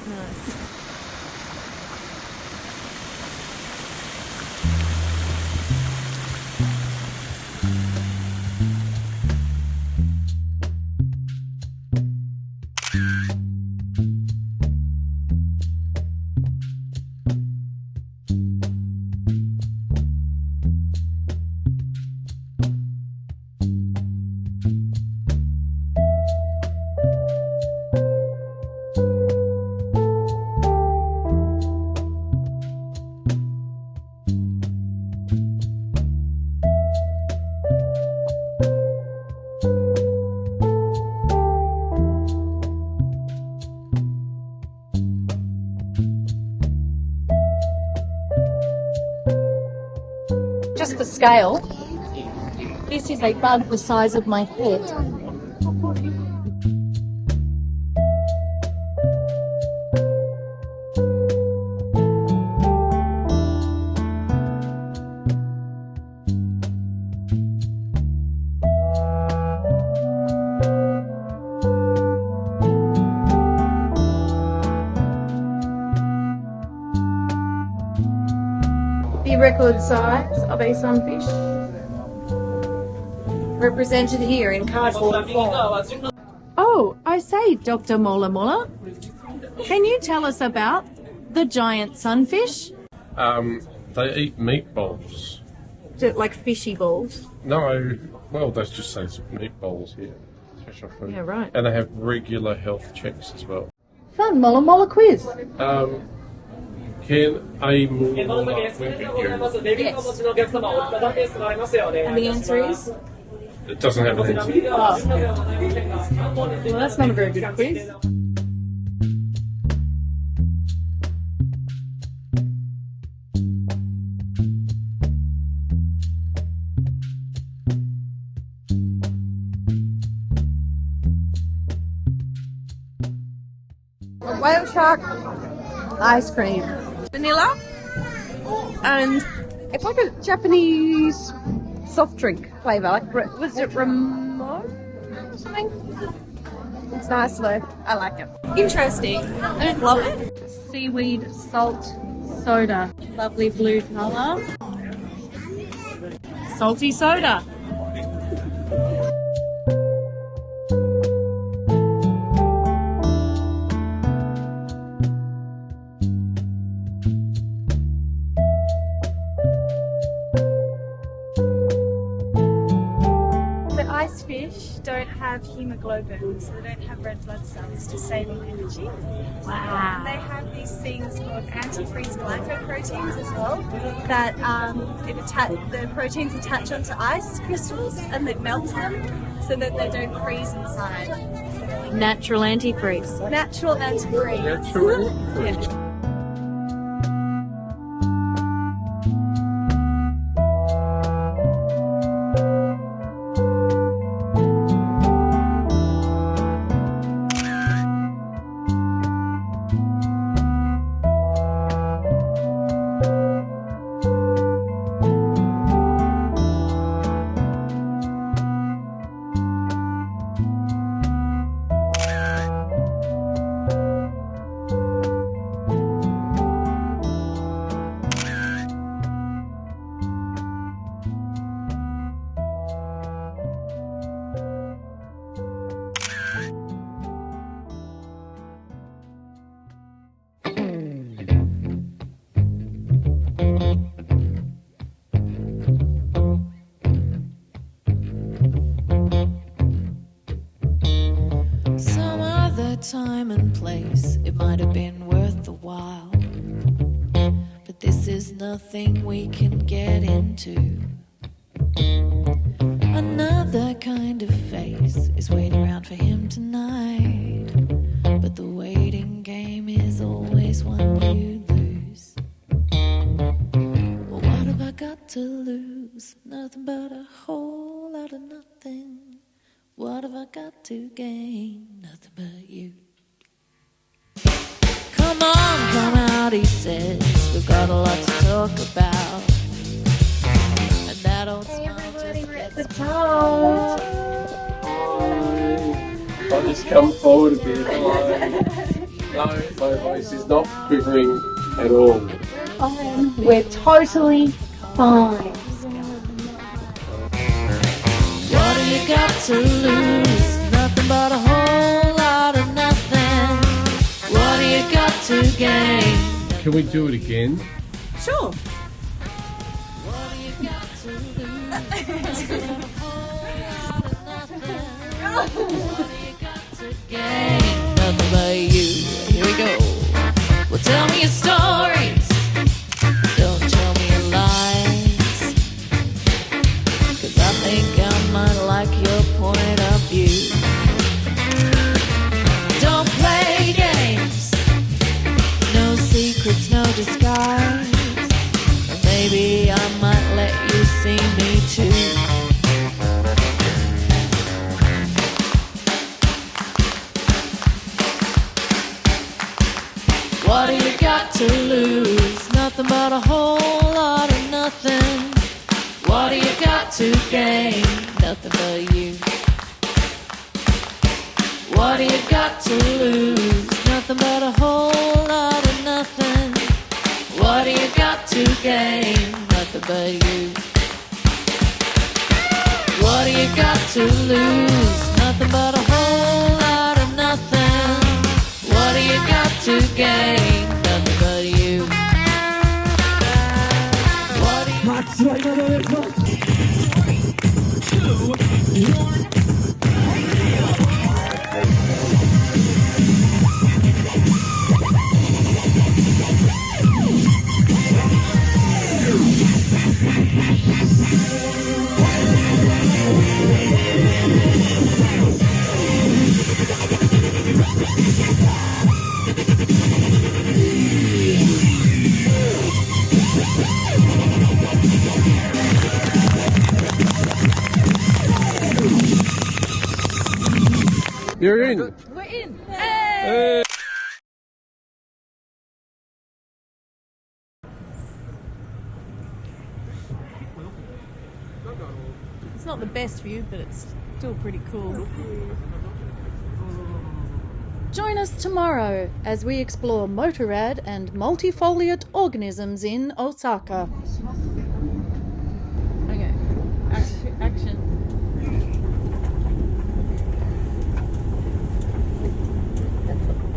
Nice. Just the scale. This is a bug the size of my head. The record size of a sunfish represented here in cardboard form. Oh, I say, Dr. Mola Mola, can you tell us about the giant sunfish? They eat meatballs. Like fishy balls? No, well, that just says meatballs here. Special food. Yeah, right. And they have regular health checks as well. Fun Mola Mola quiz. Can a mola wink at you? Yes. And the answer is? It doesn't have an answer. Oh. Well, that's not a very good quiz. Whale shark ice cream. Vanilla. And it's like a Japanese soft drink flavour. Like, was it Ramon or something? It's nice though. I like it. Interesting. I don't love it. Seaweed salt soda. Lovely blue colour. Salty soda. Ice fish don't have hemoglobin, so they don't have red blood cells to save on energy. Wow. They have these things called antifreeze glycoproteins as well, that the proteins attach onto ice crystals and it melts them so that they don't freeze inside. Natural antifreeze. Natural antifreeze. Natural. Yeah. Time and place, it might have been worth the while, but this is nothing we can get into. Another kind of face is waiting around for him tonight, but the waiting game is always one you lose. Well, what have I got to lose? Nothing but a whole lot of nothing. What have I got to gain? Nothing but you. Come on, come out, he says. We've got a lot to talk about. And that old smile just gets The top. I'll just come forward a bit. No, my voice is not quivering at all. We're totally fine. What do you got to lose? Nothing but a whole lot of nothing. What do you got to gain? Can we do it again? Sure. What do you got to lose? Nothing but a whole lot of nothing. What do you got to gain? Nothing but you. Here we go. Well, tell me your stories. Don't tell me your lies. 'Cause I think I might like your point of view. Don't play games. No secrets, no disguise. Or maybe I might let you see me too. What do you got to lose? Nothing but a whole lot of nothing. What do you got to gain? Nothing but you. What do you got to lose? Nothing but a whole lot of nothing. What do you got to gain? Nothing but you. What do you got to lose? Nothing but a whole lot of nothing. What do you got to gain? Nothing but you. What do you You're in. We're in. Hey. It's not the best view, but it's still pretty cool. Join us tomorrow as we explore motorrad and multifoliate organisms in Osaka.